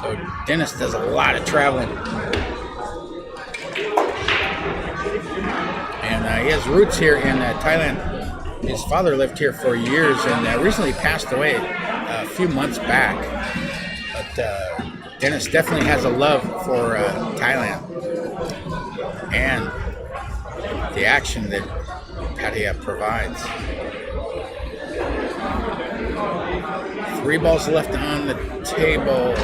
So Denis does a lot of traveling. And he has roots here in Thailand. His father lived here for years and recently passed away a few months back. But Denis definitely has a love for Thailand and the action that Pattaya provides. 3 balls left on the table.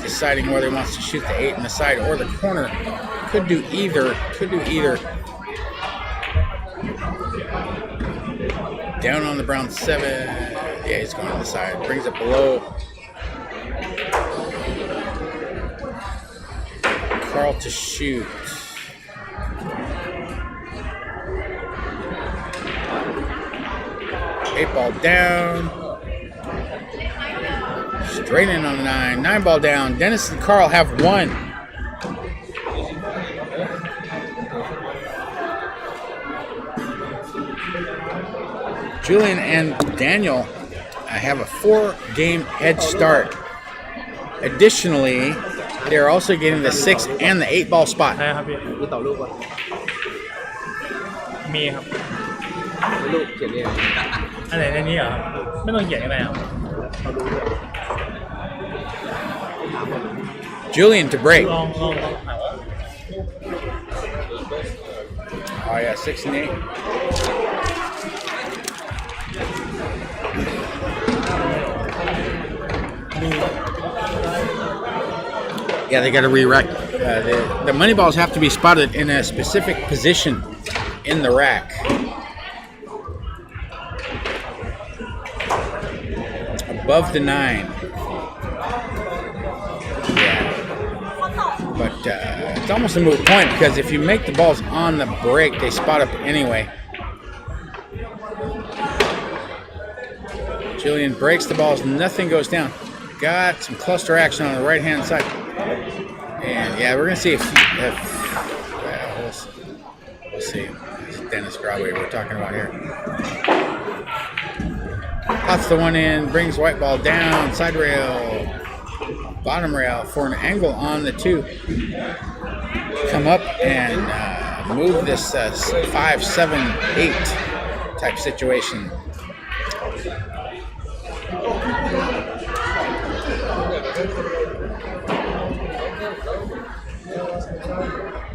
Deciding whether he wants to shoot the 8 in the side or the corner. Could do either. Down on the brown 7. Yeah, he's going to the side. Brings it below. Karl to shoot. Eight ball down. Straight in on the 9. 9 ball down. Denis and Karl have 1. Julien and Daniel have a 4-game head start. Additionally, they're also getting the 6 and the 8 ball spot. มีครับลูกเขียนเองอันไหนในนี้เหรอไม่ต้องเขียนก็ได้ครับ Julien to break. ลอง Oh yeah, 6 and 8. Yeah, they got to re-rack. The money balls have to be spotted in a specific position in the rack. Above the 9. Yeah. But it's almost a moot point because if you make the balls on the break, they spot up anyway. Julien breaks the balls, nothing goes down. Got some cluster action on the right-hand side. And yeah, we're going to see if we'll see. This is Denis Broadway we're talking about here. Pots the 1 in, brings white ball down, side rail, bottom rail for an angle on the 2. Come up and move this 5, 7, 8 type situation.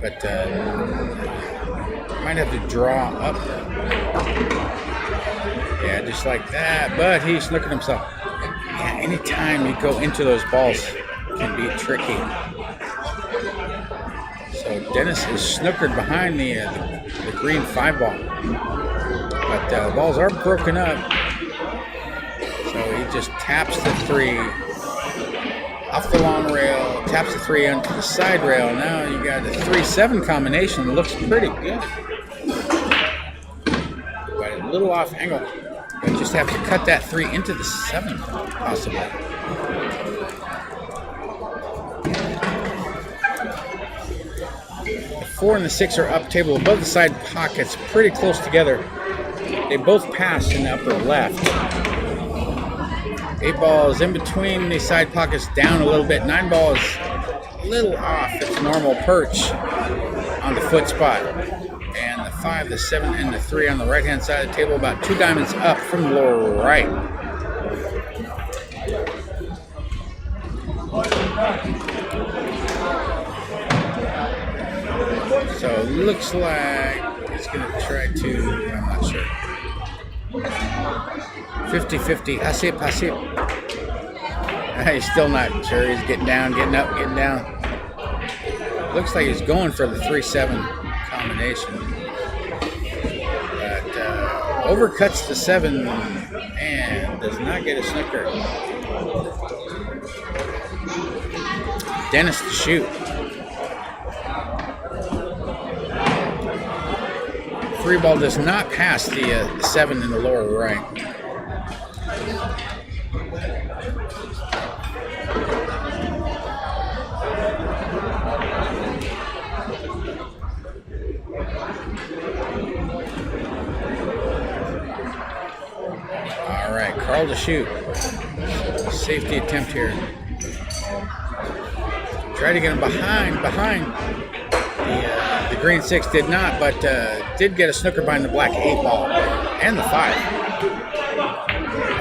But might have to draw up. Yeah, just like that. But he's snookered himself. Yeah, anytime you go into those balls can be tricky. So Denis is snookered behind the green 5 ball. But the balls are broken up. So he just taps the 3 off the long rail, taps the 3 onto the side rail. Now you got a 3-7 combination. Looks pretty good. But a little off angle. But just have to cut that 3 into the 7, possibly. The 4 and the 6 are up table above the side pockets, pretty close together. They both pass in the upper left. 8 ball is in between the side pockets, down a little bit. 9 ball is a little off its normal perch on the foot spot. And the 5, the 7, and the 3 on the right-hand side of the table, about 2 diamonds up from the lower right. So it looks like he's going to try to, I'm not sure. 50-50, asip. He's still not sure. He's getting down, getting up, getting down. Looks like he's going for the 3-7 combination. But overcuts the 7 and does not get a snooker. Denis to shoot. 3 ball does not pass the 7 in the lower right. All right, Karl to shoot. Safety attempt here. Tried to get him behind the green 6, did not, but did get a snooker behind the black 8 ball and the 5.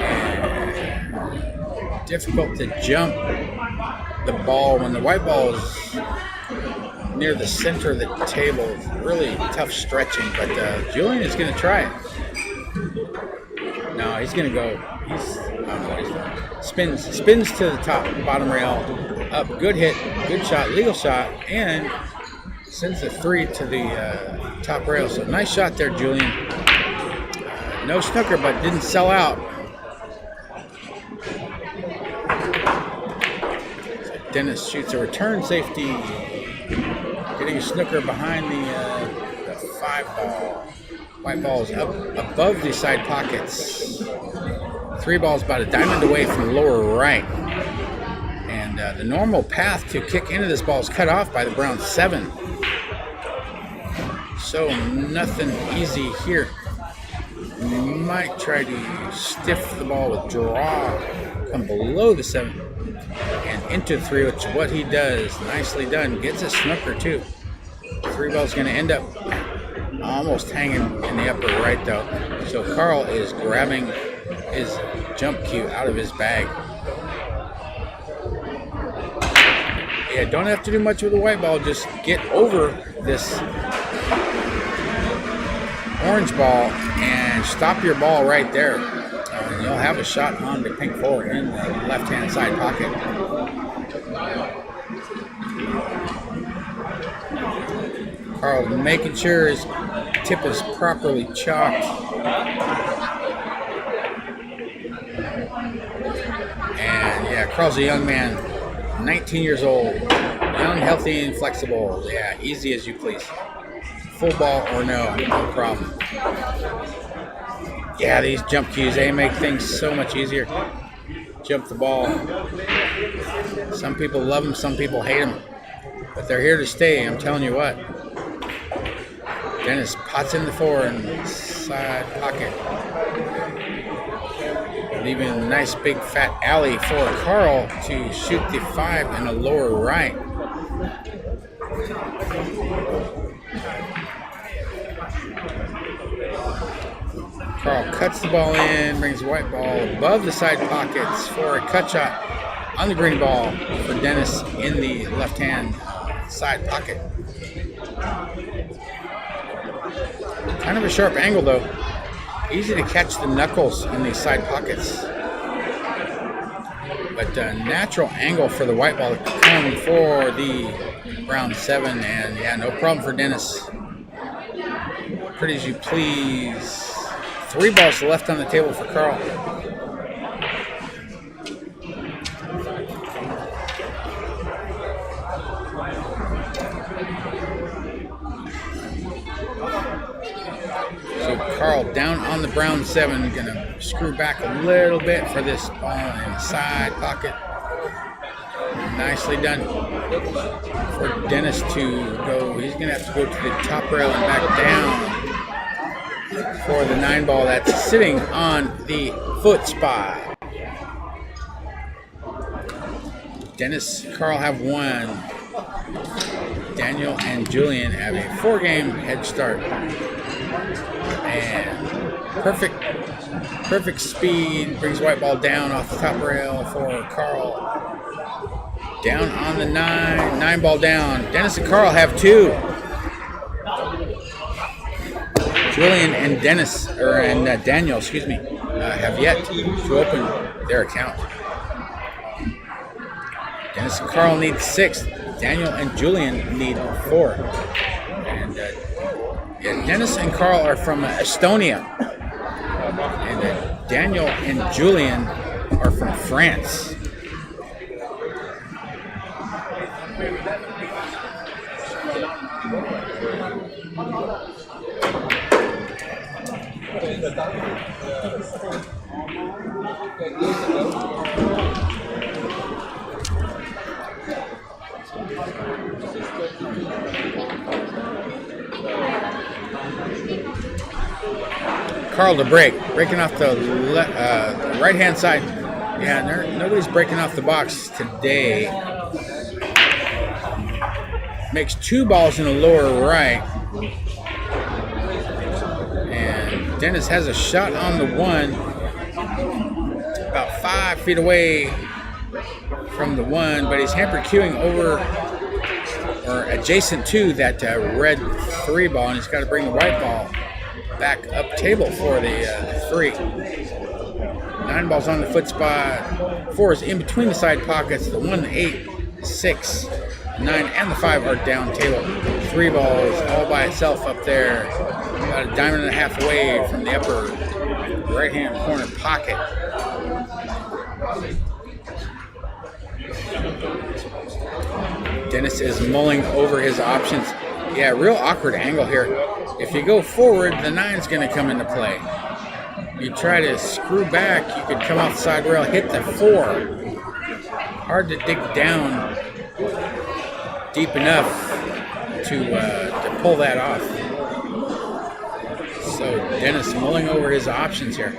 And difficult to jump the ball when the white ball is near the center of the table. Really tough stretching, but Julien is going to try it. No, he's going to go. I don't know what he's doing. Spins to the bottom rail. Up, good hit, good shot, legal shot, and sends the 3 to the top rail. So nice shot there, Julien. No snooker, but didn't sell out. So Denis shoots a return safety, getting a snooker behind the 5 ball. White ball is up above the side pockets. 3 balls about a diamond away from the lower right. And the normal path to kick into this ball is cut off by the brown 7. So nothing easy here. Might try to stiff the ball with draw, come below the 7 and into 3, which is what he does. Nicely done. Gets a snooker too. 3 ball's going to end up almost hanging in the upper right though. So Karl is grabbing his jump cue out of his bag. Yeah, don't have to do much with the white ball. Just get over this orange ball and stop your ball right there. And you'll have a shot on the pink 4 in the left-hand side pocket. Karl making sure his tip is properly chalked. And yeah, Karl's a young man, 19 years old, young, healthy, and flexible. Yeah, easy as you please. Full ball or no problem. Yeah, these jump cues, they make things so much easier. Jump the ball. Some people love them, some people hate them. But they're here to stay, I'm telling you what. Denis pots in the 4 in the side pocket. Leaving a nice big fat alley for Karl to shoot the 5 in the lower right. Karl cuts the ball in, brings the white ball above the side pockets for a cut shot on the green ball for Denis in the left-hand side pocket. Kind of a sharp angle though. Easy to catch the knuckles in these side pockets. But natural angle for the white ball to come for the brown 7. And yeah, no problem for Denis. Pretty as you please. 3 balls left on the table for Karl. So Karl down on the brown 7, gonna screw back a little bit for this ball in the side pocket. Nicely done for Denis to go. He's gonna have to go to the top rail and back down for the 9 ball that's sitting on the foot spot. Denis, Karl have 1. Daniel and Julien have a 4-game head start. And perfect speed, brings white ball down off the top rail for Karl. Down on the 9 ball down. Denis and Karl have 2. Julien and Daniel, have yet to open their account. Denis and Karl need 6. Daniel and Julien need 4. And Denis and Karl are from Estonia. And Daniel and Julien are from France. Karl to breaking off the right-hand side. Yeah, nobody's breaking off the box today. Makes 2 balls in the lower right. And Denis has a shot on the 1. About 5 feet away from the 1, but he's hamper queuing over or adjacent to that red 3 ball, and he's got to bring the white ball back up table for the 3. 9 balls on the foot spot. 4 is in between the side pockets. The 1, 8, 6, 9, and the 5 are down table. 3 balls all by itself up there. About a diamond and a half away from the upper right-hand corner pocket. Denis is mulling over his options. Yeah, real awkward angle here. If you go forward, the 9's going to come into play. You try to screw back, you could come off the side rail, hit the 4. Hard to dig down deep enough to pull that off. So Denis mulling over his options here.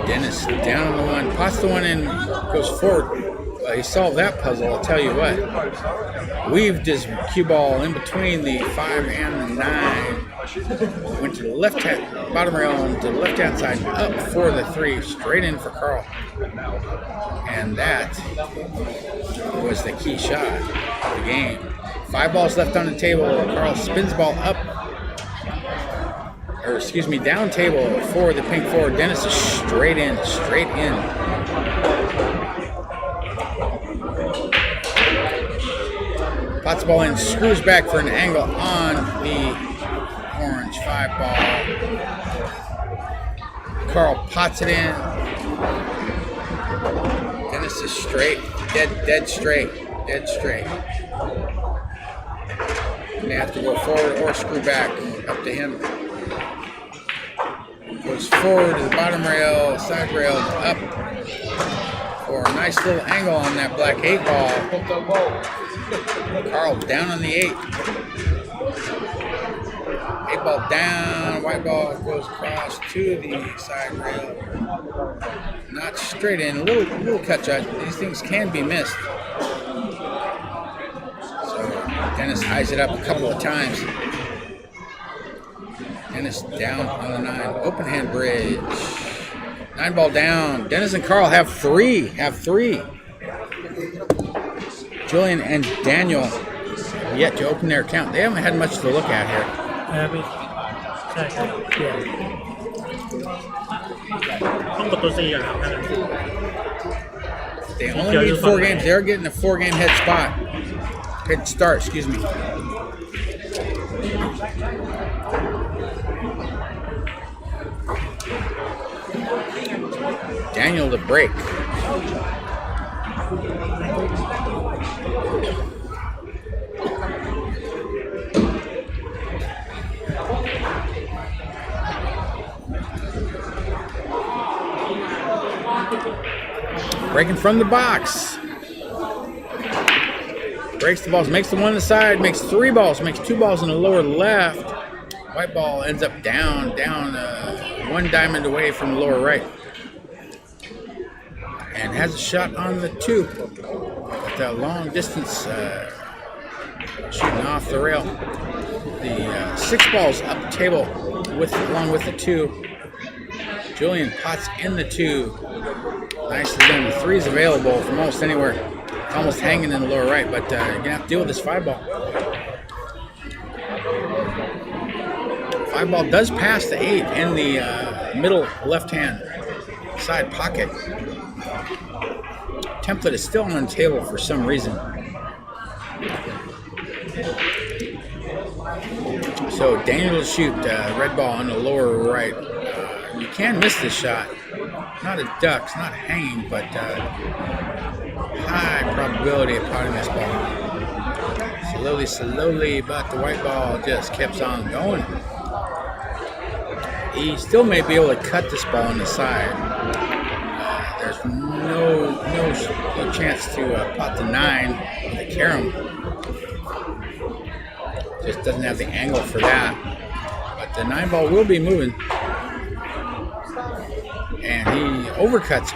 Denis down on the 1, pots the 1 in, goes forward. He solved that puzzle, I'll tell you what. Weaved his cue ball in between the 5 and the 9. Went to the left hand, bottom rail, and to the left hand side, up for the 3, straight in for Karl. And that was the key shot of the game. 5 balls left on the table. Karl spins ball up, or excuse me, down table for the pink 4. Denis is straight in, straight in. Pots the ball in, screws back for an angle on the orange 5 ball. Karl pots it in. Denis is straight, dead straight. May have to go forward or screw back, up to him. Goes forward to the bottom rail, side rail, up for a nice little angle on that black 8 ball. Karl down on the 8. 8 ball down, white ball goes across to the side rail. Not straight in, a little cut shot. These things can be missed. So Denis eyes it up a couple of times. Denis down on the 9. Open hand bridge. 9 ball down. Denis and Karl have 3. Julien and Daniel have yet to open their account. They haven't had much to look at here. They only need 4 games. They're getting a 4-game head start, excuse me. Daniel to break. Breaking from the box. Breaks the balls, makes the 1 on the side, makes 3 balls, makes 2 balls in the lower left. White ball ends up down 1 diamond away from the lower right. And has a shot on the 2. With that long distance shooting off the rail. The 6 balls up the table along with the 2. Julien pots in the 2. Nicely done. The 3 is available from almost anywhere. It's almost hanging in the lower right, but you're going to have to deal with this 5 ball. 5 ball does pass the 8 in the middle left-hand side pocket. Template is still on the table for some reason. So Daniel will shoot red ball on the lower right. You can miss this shot. Not a duck, it's not hanging, but high probability of potting this ball. Slowly, but the white ball just keeps on going. He still may be able to cut this ball on the side. There's no chance to pot the 9 with the carom. Just doesn't have the angle for that. But the 9 ball will be moving. And he overcuts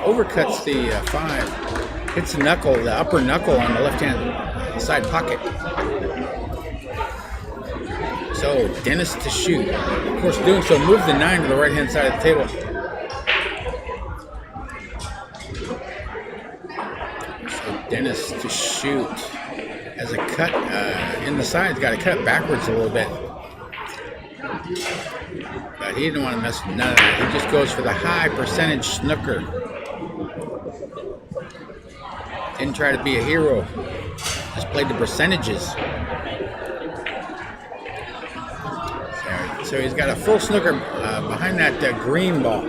the 5. Hits the knuckle, the upper knuckle on the left-hand side pocket. So Denis to shoot. Of course, doing so moves the 9 to the right-hand side of the table. So Denis to shoot. Has a cut in the side. He's got to cut it backwards a little bit. But he didn't want to mess with none of that. He just goes for the high percentage snooker. Didn't try to be a hero. Just played the percentages. So he's got a full snooker behind that green ball.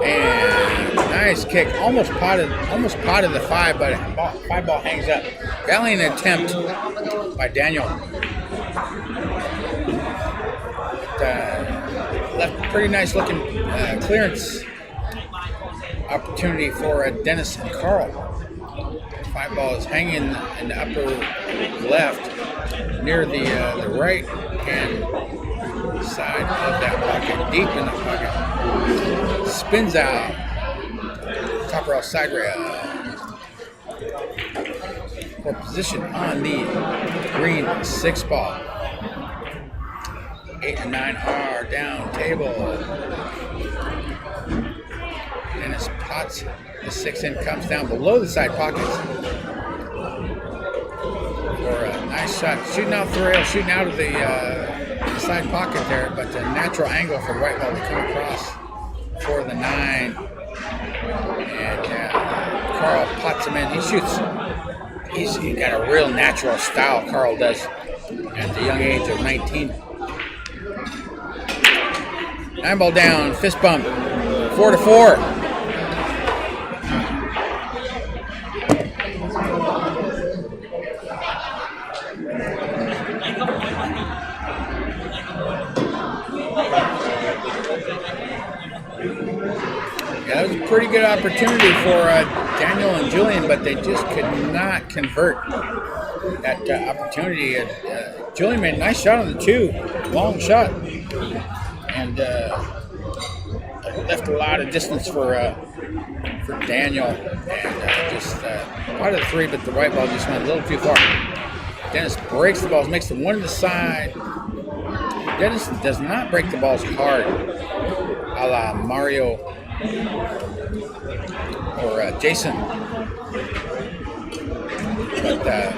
And nice kick, almost potted the 5, but 5 ball hangs up. Valiant attempt by Daniel. Left pretty nice looking clearance opportunity for Denis and Karl. 5 ball is hanging in the upper left near the right hand side of that pocket, deep in the pocket. Spins out, top rail, side rail. For position on the green 6 ball. 8 and 9 are down table. Denis pots the 6 in, comes down below the side pockets for a nice shot. Shooting out the rail, shooting out of the side pocket there, but a natural angle for the white ball to come across for the 9. And Karl pots him in. He shoots. He's got a real natural style, Karl does, at the young age of 19. 9 ball down, fist bump, 4-4. Yeah, that was a pretty good opportunity for Daniel and Julien, but they just could not convert that opportunity. Julien made a nice shot on the 2, long shot, and left a lot of distance for Daniel, and just out of the 3, but the white ball just went a little too far. Denis breaks the balls, makes the 1 to the side. Denis does not break the balls hard, a la Mario or Jason, but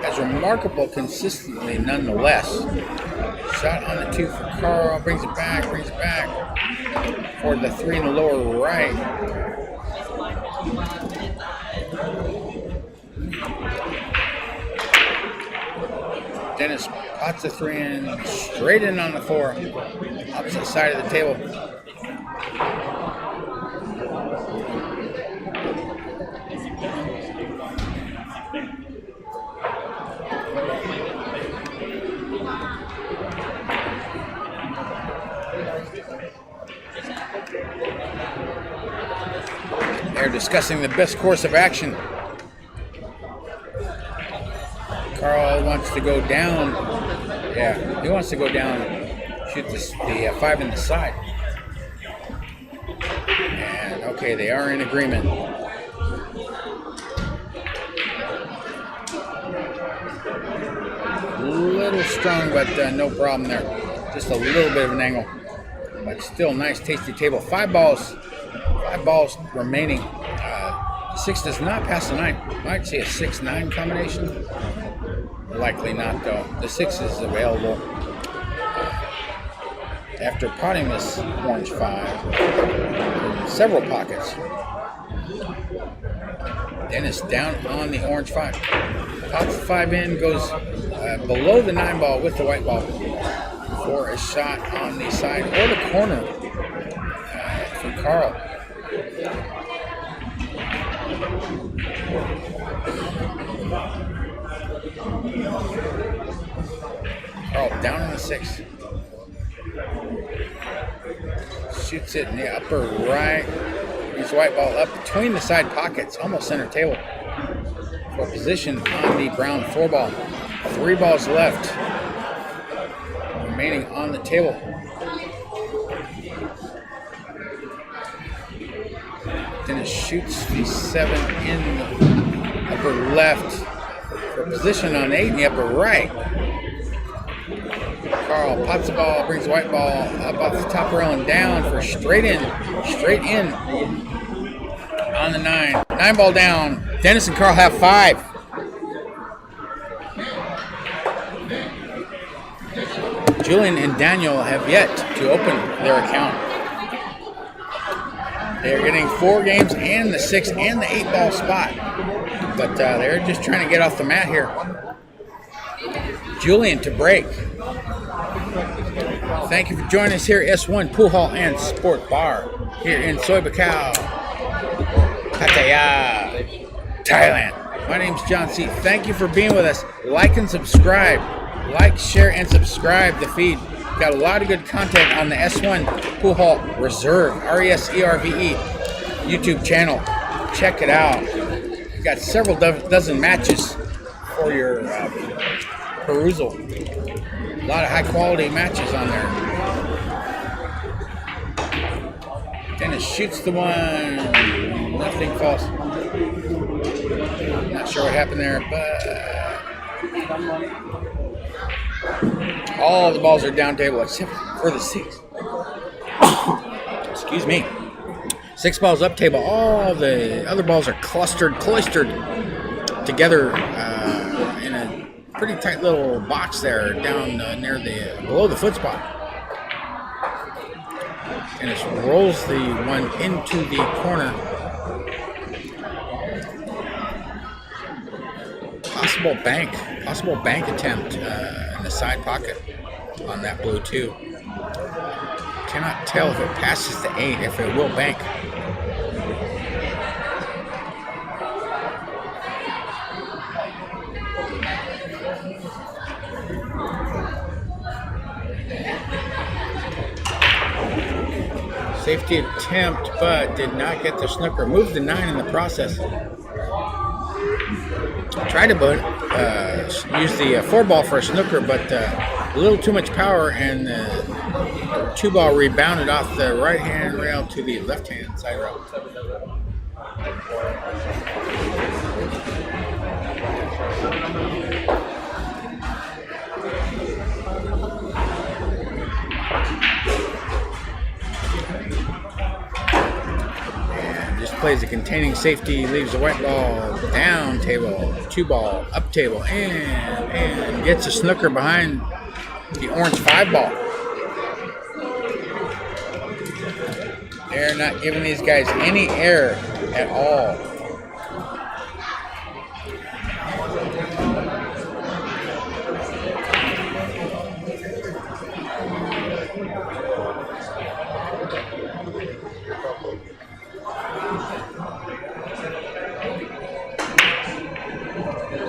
has remarkable consistently nonetheless. Shot on the 2 for Karl, brings it back for the 3 in the lower right. Denis pots the 3 in, straight in on the 4, opposite side of the table. They're discussing the best course of action. Karl wants to go down. Yeah, he wants to go down, shoot the 5 in the side. And okay, they are in agreement. A little strong, but no problem there. Just a little bit of an angle, but still nice, tasty table. 5 balls remaining. 6 does not pass the 9. Might see a 6-9 combination. Likely not, though. The 6 is available. After potting this orange 5, several pockets. Denis down on the orange 5. Pots the 5 in, goes below the 9 ball with the white ball for a shot on the side or the corner for Karl. Karl down on the 6. shoots it in the upper right. Brings the white ball up between the side pockets, almost center table. For position on the brown 4 ball. 3 balls left. Remaining on the table. Dennis shoots the 7 in the upper left. For position on 8 in the upper right. Karl pots the ball, brings the white ball up off the top rail and down for straight in on the 9. 9 ball down. Dennis and Karl have 5. Julien and Daniel have yet to open their account. They're getting 4 games and the 6 and the 8 ball spot. But they're just trying to get off the mat here. Julien to break. Thank you for joining us here at S1 Pool Hall and Sport Bar here in Soi Buakhao, Pattaya, Thailand. My name's John C. Thank you for being with us. Like and subscribe. Like, share, and subscribe the feed. Got a lot of good content on the S1 Pool Hall Reserve, RESERVE YouTube channel. Check it out. We've got several dozen matches for your perusal. A lot of high quality matches on there. Dennis shoots the one. Nothing falls. Not sure what happened there, but all the balls are down table except for the 6. Excuse me. 6 balls up table. All the other balls are cloistered together in a pretty tight little box there down near below the foot spot. And it rolls the one into the corner. Possible bank attempt in the side pocket on that blue 2. Cannot tell if it passes the 8, if it will bank. Safety attempt, but did not get the snooker. Moved the 9 in the process. Tried to use the 4 ball for a snooker, but a little too much power, and the 2 ball rebounded off the right hand rail to the left hand side rail. Plays a containing safety, leaves the white ball down table, 2 ball, up table, and gets a snooker behind the orange 5 ball. They're not giving these guys any air at all.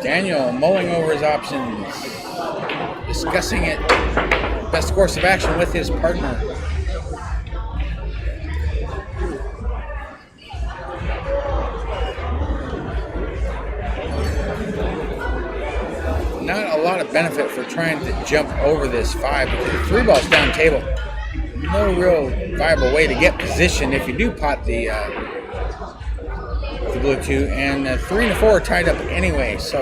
Daniel mulling over his options, discussing it, best course of action with his partner. Not a lot of benefit for trying to jump over this 5 because 3 balls down table. No real viable way to get position if you do pot the blue 2, and 3 and 4 are tied up anyway, so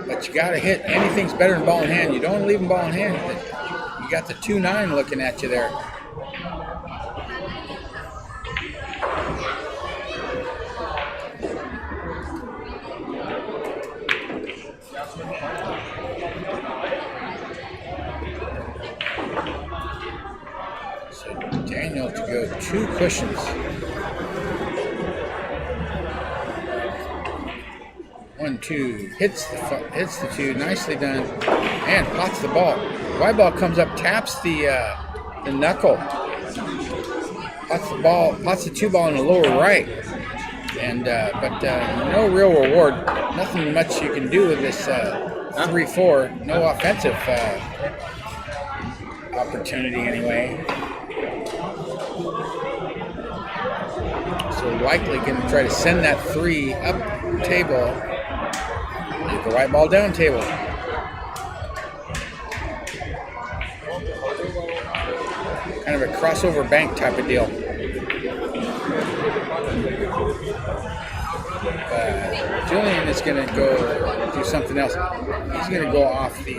but you gotta hit. Anything's better than ball in hand. You don't want to leave them ball in hand. You got the 2-9 looking at you there. So Daniel to go 2 cushions. 1, 2, hits the 2, nicely done, and pots the ball. White ball comes up, taps the knuckle, pots the 2 ball in the lower right, and but no real reward. Nothing much you can do with this 3-4. No offensive opportunity anyway. So likely going to try to send that 3 up table. Leave the white ball down table. Kind of a crossover bank type of deal. Julien is going to go do something else. He's going to go off the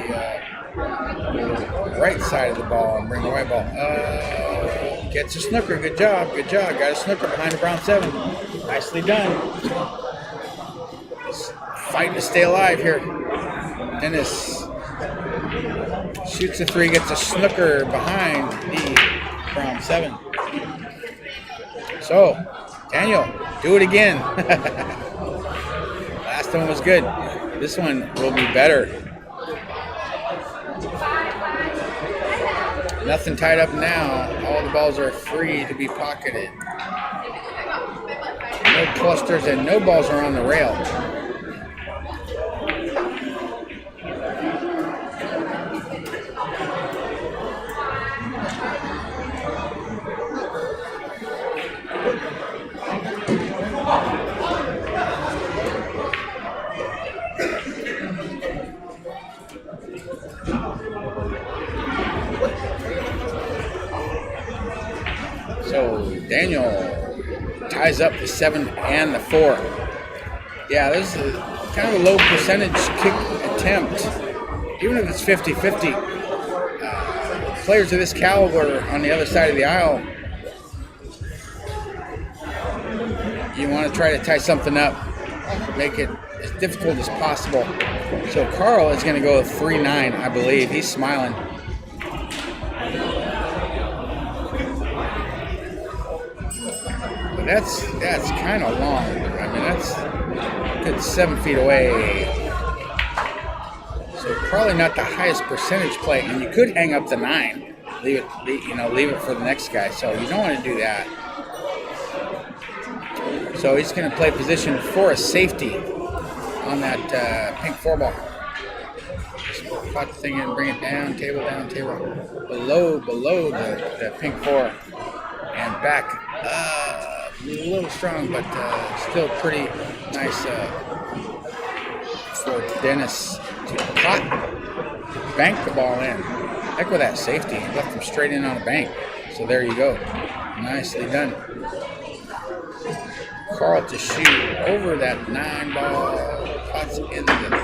right side of the ball and bring the white ball. Gets a snooker. Good job. Good job. Got a snooker behind the brown 7. Nicely done. He's fighting to stay alive here. Denis shoots a 3, gets a snooker behind the brown 7. So, Daniel, do it again. Last one was good. This one will be better. Nothing tied up now. All the balls are free to be pocketed. No clusters and no balls are on the rail. So Daniel ties up the 7 and the 4. Yeah, this is kind of a low percentage kick attempt. Even if it's 50-50, players of this caliber on the other side of the aisle, you want to try to tie something up, make it as difficult as possible. So Karl is going to go 3-9, I believe. He's smiling. That's kind of long. I mean, that's a good 7 feet away. So probably not the highest percentage play. And you could hang up the 9, leave it for the next guy. So you don't want to do that. So he's going to play position for a safety on that pink 4 ball. Just pop the thing in, bring it down table, below the pink 4, and back. A little strong, but still pretty nice for Denis to bank the ball in. Heck with that safety. He left him straight in on a bank. So there you go. Nicely done. Karl to shoot over that 9 ball. Pots into the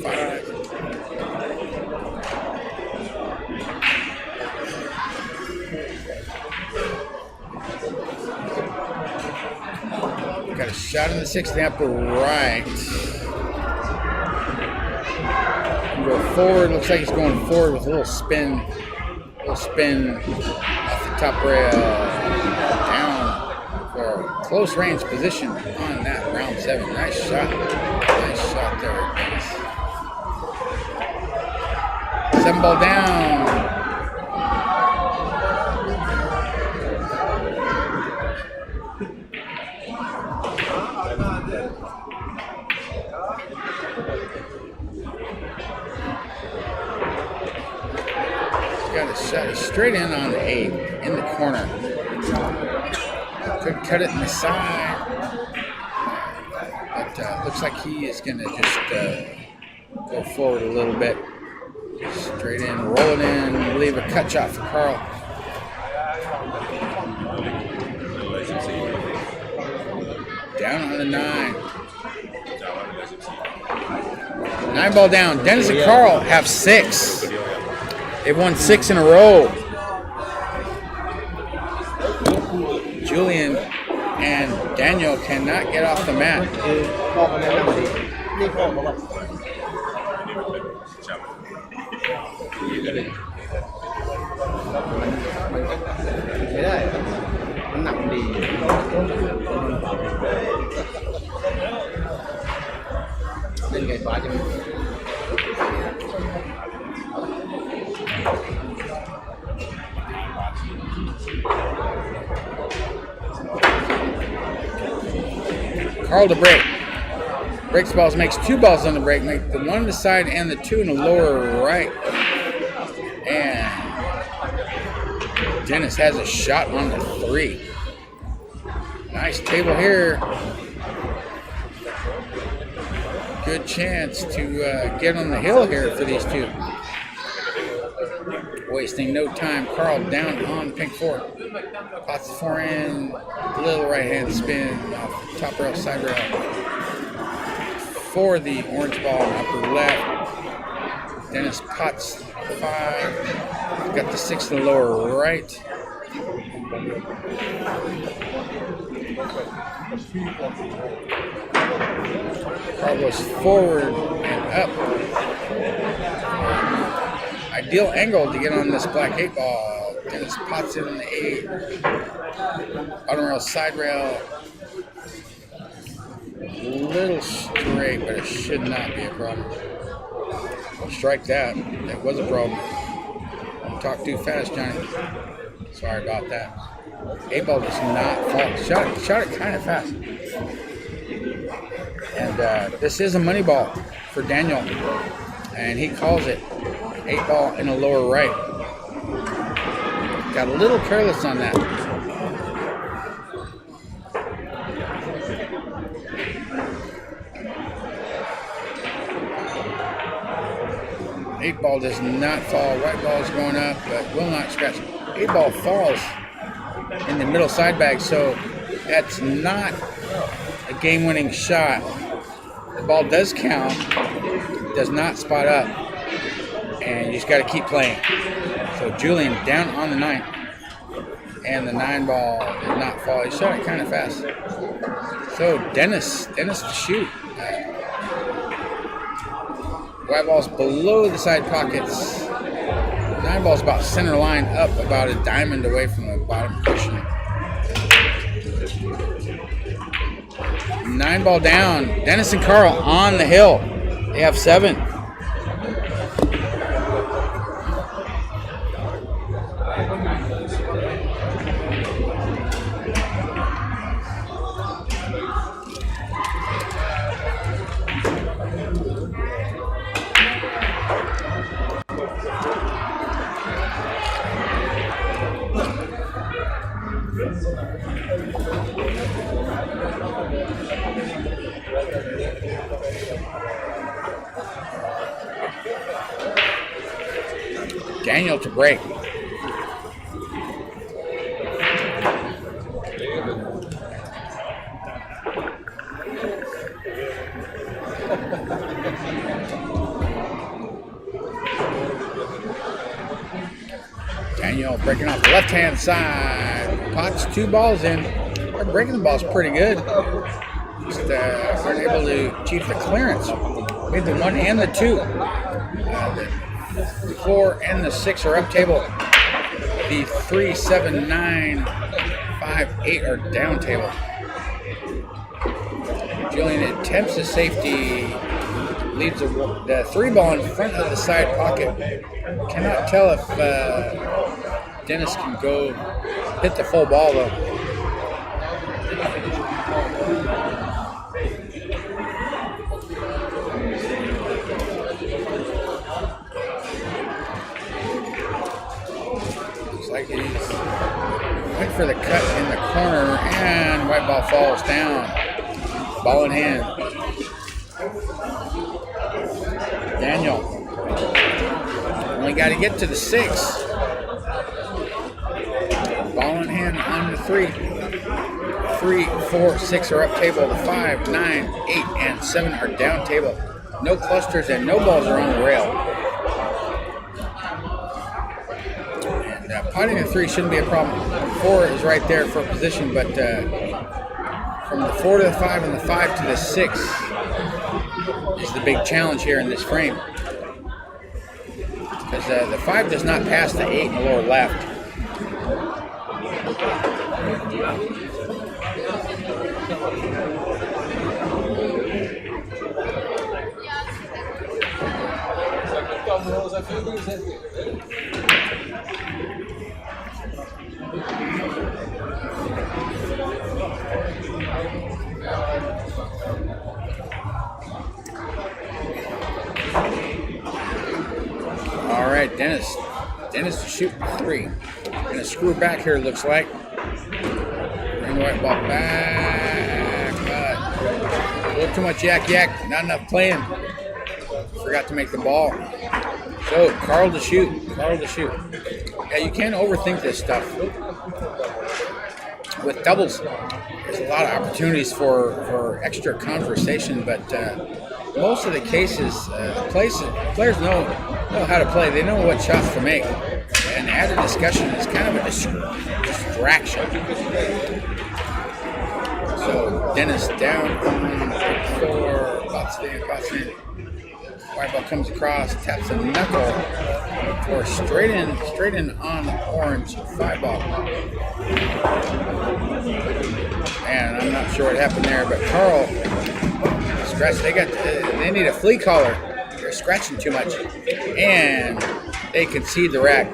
5. Got a shot in the 6th, the upper right. Go forward. Looks like he's going forward with a little spin. Off the top rail. Down for close range position on that round 7. Nice shot. Nice shot there, Denis. 7 ball down. Got a shot straight in on the 8 in the corner. Could cut it in the side, but looks like he is going to just go forward a little bit. Straight in, roll it in, leave a cut shot for Karl. Down on the 9. 9 ball down. Denis and Karl have 6. They've won 6 in a row. Julien and Daniel cannot get off the mat. Karl to break. Breaks balls, makes 2 balls on the break, make the 1 on the side and the 2 in the lower right. And Dennis has a shot on the 3. Nice table here. Good chance to get on the hill here for these two. Wasting no time. Karl down on pink 4. Pots the 4 in. Little right hand spin off the top rail, side rail. For the orange ball upper left. Dennis pots 5. Got the 6 in the lower right. Karl goes forward and up. Ideal angle to get on this black 8 ball. Dennis pots it in the 8. Bottom rail, side rail. Little straight, but it should not be a problem. Strike that. That was a problem. Don't talk too fast, Johnny. Sorry about that. 8 ball does not fall. Shot it kind of fast. And this is a money ball for Daniel. And he calls it 8 ball in the lower right. Got a little careless on that. Eight ball does not fall. White ball is going up, but will not scratch. 8 ball falls in the middle side bag, so that's not a game-winning shot. The ball does count, does not spot up, and you just got to keep playing. So Julien down on the 9, and the 9 ball did not fall. He shot it kind of fast. So Dennis to shoot. White ball's below the side pockets. 9 ball's about center line up, about a diamond away from the bottom cushion. 9 ball down. Dennis and Karl on the hill. They have 7. Daniel to break. Daniel breaking off the left-hand side. Pots 2 balls in. Our breaking the balls pretty good. Just weren't able to achieve the clearance. Made the 1 and the 2. The 4 and the 6 are up table. The 3, 7, 9, 5, 8 are down table. Julien attempts the safety. Leaves the 3 ball in front of the side pocket. Cannot tell if Dennis can go hit the full ball though. Looks like he's went for the cut in the corner, and white ball falls down. Ball in hand. Daniel. Only got to get to the 6. Ball in hand on the 3. 3, 4, 6 are up table. The 5, 9, 8, and 7 are down table. No clusters and no balls are on the rail. And potting the 3 shouldn't be a problem. 4 is right there for position, but from the 4 to the 5 and the 5 to the 6 is the big challenge here in this frame. Because the 5 does not pass the 8 in the lower left. All right, Dennis to shoot 3. Gonna screw back here, looks like. Bring the white ball back. A little too much yak, not enough playing. Forgot to make the ball. So, Karl to shoot. Yeah, you can't overthink this stuff. With doubles, there's a lot of opportunities for extra conversation, but most of the cases, players know how to play. They know what shots to make. And added discussion is kind of a distraction. So Denis down on the floor, bots in. White ball comes across, taps a knuckle, or straight in on the orange 5 ball. And I'm not sure what happened there, but Karl scratched. They need a flea collar. They're scratching too much, and they concede the rack.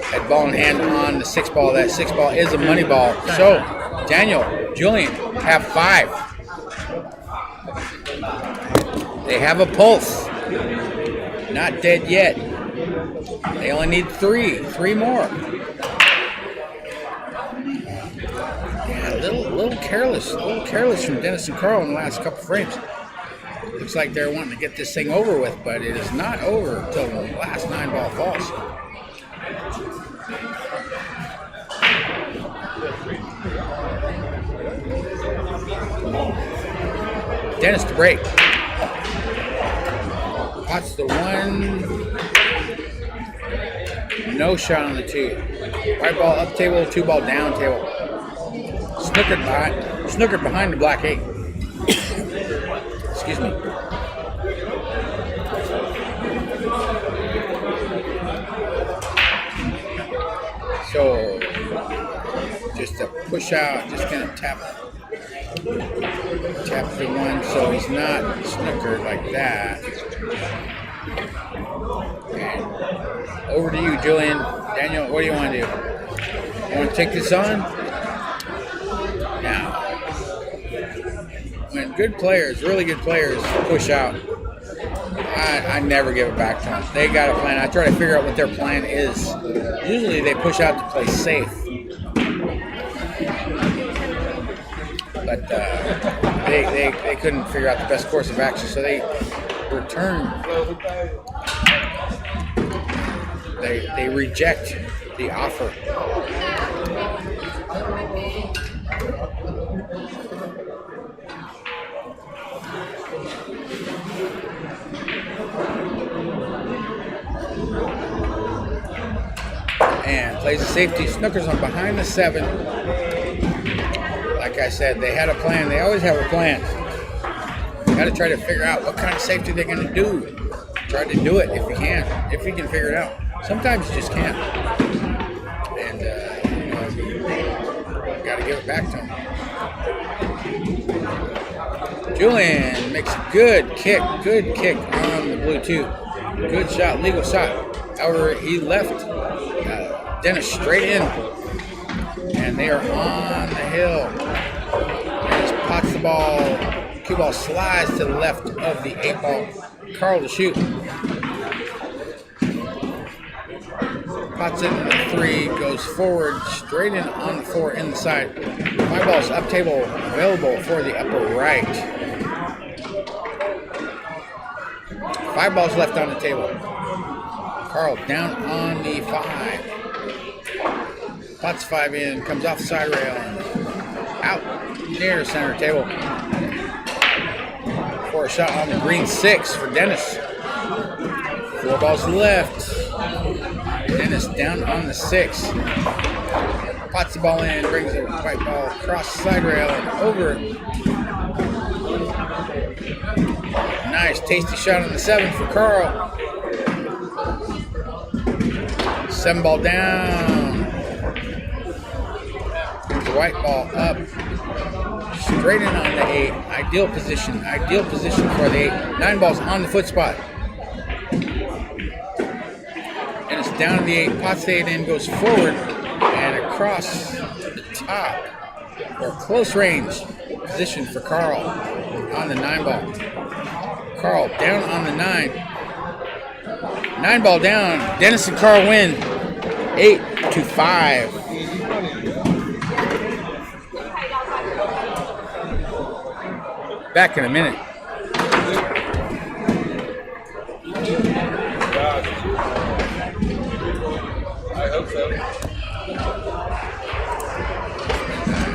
Had ball in hand on the 6 ball. That 6 ball is a money ball. So Julien have 5. They have a pulse. Not dead yet. They only need 3 more. Yeah, a little careless from Denis and Karl in the last couple frames. Looks like they're wanting to get this thing over with, but it is not over until the last 9 ball falls. Denis to break. Pots the 1. No shot on the 2. White ball up table, 2 ball down table. Snookered behind the black 8. Excuse me. So just a push out, just gonna tap the 1 so he's not snookered like that. Okay. Over to you, Julien. Daniel, what do you want to do? You want to take this on? Now, when really good players push out, I never give it back to them. They got a plan. I try to figure out what their plan is. Usually they push out to play safe. But they couldn't figure out the best course of action, so they return. They reject the offer. And plays a safety. Snookers on behind the 7. Like I said, they had a plan. They always have a plan. Got to try to figure out what kind of safety they're going to do. Try to do it if you can. If you can figure it out. Sometimes you just can't. And, got to give it back to them. Julien makes a good kick on the blue 2. Good shot, legal shot. However, he left Denis straight in. And they are on the hill. Denis pots the ball. Cue ball slides to the left of the 8 ball. Karl to shoot. Pots in the 3, goes forward, straight in on the 4 in the side. 5 balls up table available for the upper right. 5 balls left on the table. Karl down on the 5. Pots 5 in, comes off the side rail and out near center table. For a shot on the green 6 for Denis. 4 balls left. Denis down on the 6. Pots the ball in, brings the white ball across the side rail and over. Nice, tasty shot on the 7 for Karl. 7 ball down. The white ball up. Straight in on the 8. Ideal position for the 8. 9 balls on the foot spot. And it's down to the 8. Pots the 8 in, goes forward and across the top. Or close range position for Karl on the 9 ball. Karl down on the 9. 9 ball down. Denis and Karl win. 8-5. Back in a minute. I hope so.